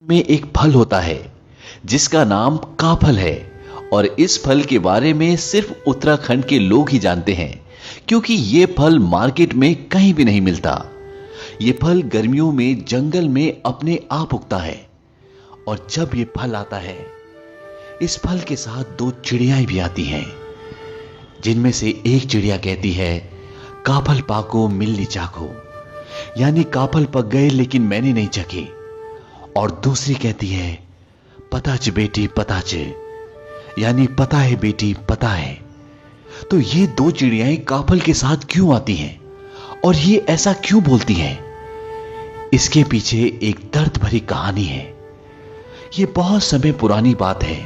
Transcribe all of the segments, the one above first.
में एक फल होता है जिसका नाम काफल है। और इस फल के बारे में सिर्फ उत्तराखंड के लोग ही जानते हैं, क्योंकि ये फल मार्केट में कहीं भी नहीं मिलता। ये फल गर्मियों में जंगल में अपने आप उगता है। और जब ये फल आता है, इस फल के साथ दो चिड़ियाएं भी आती हैं, जिनमें से एक चिड़िया कहती है, काफल पाको मिलनी चाको, यानी काफल पक गए लेकिन मैंने नहीं चखे। और दूसरी कहती है, पताच बेटी पताच, यानी पता है बेटी पता है। तो ये दो चिड़ियाएं काफल के साथ क्यों आती हैं और ये ऐसा क्यों बोलती हैं? इसके पीछे एक दर्द भरी कहानी है। ये बहुत समय पुरानी बात है।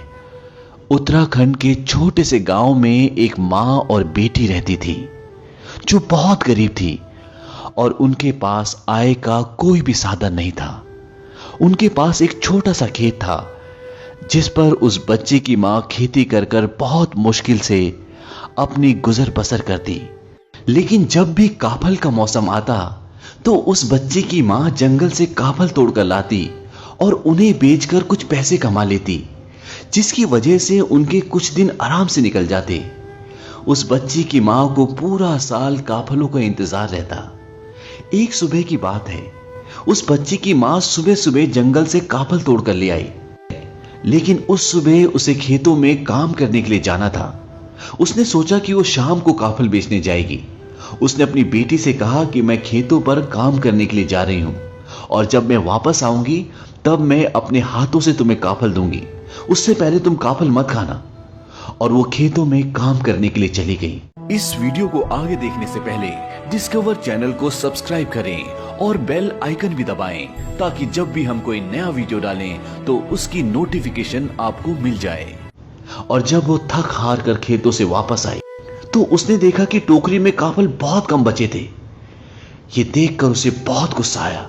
उत्तराखंड के छोटे से गांव में एक मां और बेटी रहती थी, जो बहुत गरीब थी और उनके पास आय का कोई भी साधन नहीं था। उनके पास एक छोटा सा खेत था, जिस पर उस बच्चे की मां खेती कर कर बहुत मुश्किल से अपनी गुजर बसर करती। लेकिन जब भी काफल का मौसम आता तो उस बच्चे की मां जंगल से काफल तोड़कर लाती और उन्हें बेचकर कुछ पैसे कमा लेती, जिसकी वजह से उनके कुछ दिन आराम से निकल जाते। उस बच्ची की मां को पूरा साल काफलों का इंतजार रहता। एक सुबह की बात है, उस बच्ची की मां सुबह सुबह जंगल से काफल तोड़कर ले आई। लेकिन उस सुबह उसे खेतों में काम करने के लिए जाना था। उसने सोचा कि वो शाम को काफल बेचने जाएगी। उसने अपनी बेटी से कहा कि मैं खेतों पर काम करने के लिए जा रही हूं और जब मैं वापस आऊंगी तब मैं अपने हाथों से तुम्हें काफल दूंगी, उससे पहले तुम काफल मत खाना। और वो खेतों में काम करने के लिए चली गई। इस वीडियो को आगे देखने से पहले डिस्कवर चैनल को सब्सक्राइब करें और बेल आइकन भी दबाएं, ताकि जब भी हम कोई नया वीडियो डालें तो उसकी नोटिफिकेशन आपको मिल जाए। और जब वो थक हार कर खेतों से वापस आई तो उसने देखा कि टोकरी में काफल बहुत कम बचे थे। ये देखकर उसे बहुत गुस्सा आया।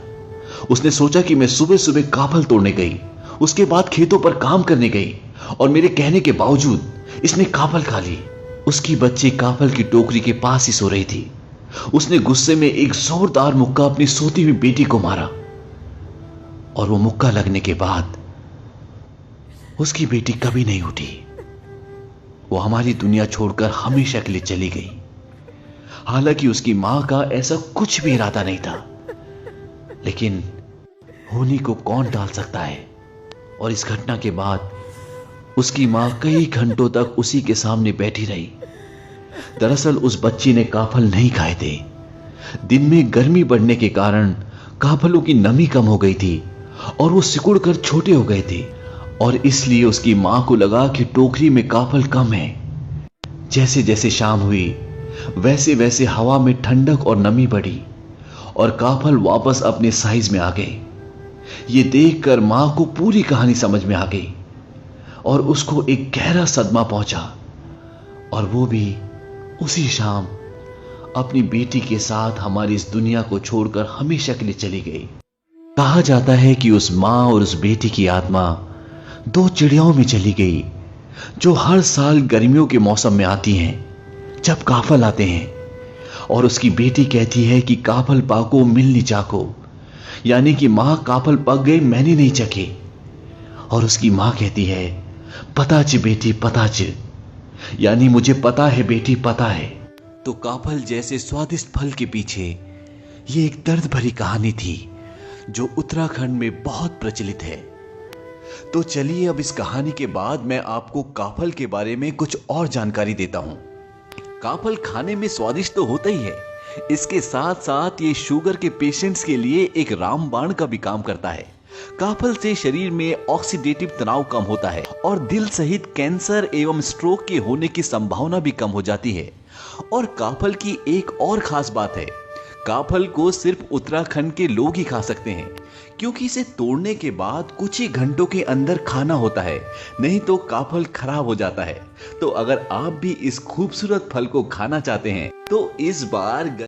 उसने सोचा कि मैं सुबह सुबह काफल तोड़ने गई, उसके बाद खेतों पर काम करने गई और मेरे कहने के बावजूद इसने काफल खा ली। उसकी बच्ची काफल की टोकरी के पास ही सो रही थी। उसने गुस्से में एक जोरदार मुक्का अपनी सोती हुई बेटी को मारा और वो मुक्का लगने के बाद उसकी बेटी कभी नहीं उठी। वो हमारी दुनिया छोड़कर हमेशा के लिए चली गई। हालांकि उसकी मां का ऐसा कुछ भी इरादा नहीं था, लेकिन होनी को कौन टाल सकता है। और इस घटना के बाद उसकी मां कई घंटों तक उसी के सामने बैठी रही। दरअसल उस बच्ची ने काफल नहीं खाए थे। दिन में गर्मी बढ़ने के कारण काफलों की नमी कम हो गई थी और वो सिकुड़कर छोटे हो गए थे, और इसलिए उसकी मां को लगा कि टोकरी में काफल कम है। जैसे जैसे शाम हुई वैसे वैसे हवा में ठंडक और नमी बढ़ी और काफल वापस अपने साइज में आ गए। ये देखकर मां को पूरी कहानी समझ में आ गई और उसको एक गहरा सदमा पहुंचा, और वो भी उसी शाम अपनी बेटी के साथ हमारी इस दुनिया को छोड़कर हमेशा के लिए चली गई। कहा जाता है कि उस मां और उस बेटी की आत्मा दो चिड़ियाओं में चली गई, जो हर साल गर्मियों के मौसम में आती हैं जब काफल आते हैं। और उसकी बेटी कहती है कि काफल पाको मिलनी चाको, यानी कि मां काफल पक गए मैंने नहीं चखे। और उसकी मां कहती है, पताच बेटी पताच, यानी मुझे पता है बेटी पता है। तो काफल जैसे स्वादिष्ट फल के पीछे ये एक दर्द भरी कहानी थी, जो उत्तराखंड में बहुत प्रचलित है। तो चलिए अब इस कहानी के बाद मैं आपको काफल के बारे में कुछ और जानकारी देता हूं। काफल खाने में स्वादिष्ट तो होता ही है, इसके साथ साथ ये शुगर के पेशेंट्स के लिए एक रामबाण का भी काम करता है। काफल से शरीर में ऑक्सीडेटिव तनाव कम होता है और दिल सहित कैंसर एवं स्ट्रोक के होने की संभावना भी कम हो जाती है। और काफल की एक और खास बात है, काफल को सिर्फ उत्तराखंड के लोग ही खा सकते हैं, क्योंकि इसे तोड़ने के बाद कुछ ही घंटों के अंदर खाना होता है, नहीं तो काफल खराब हो जाता है। तो अगर आप भी इस खूबसूरत फल को खाना चाहते हैं तो इस बार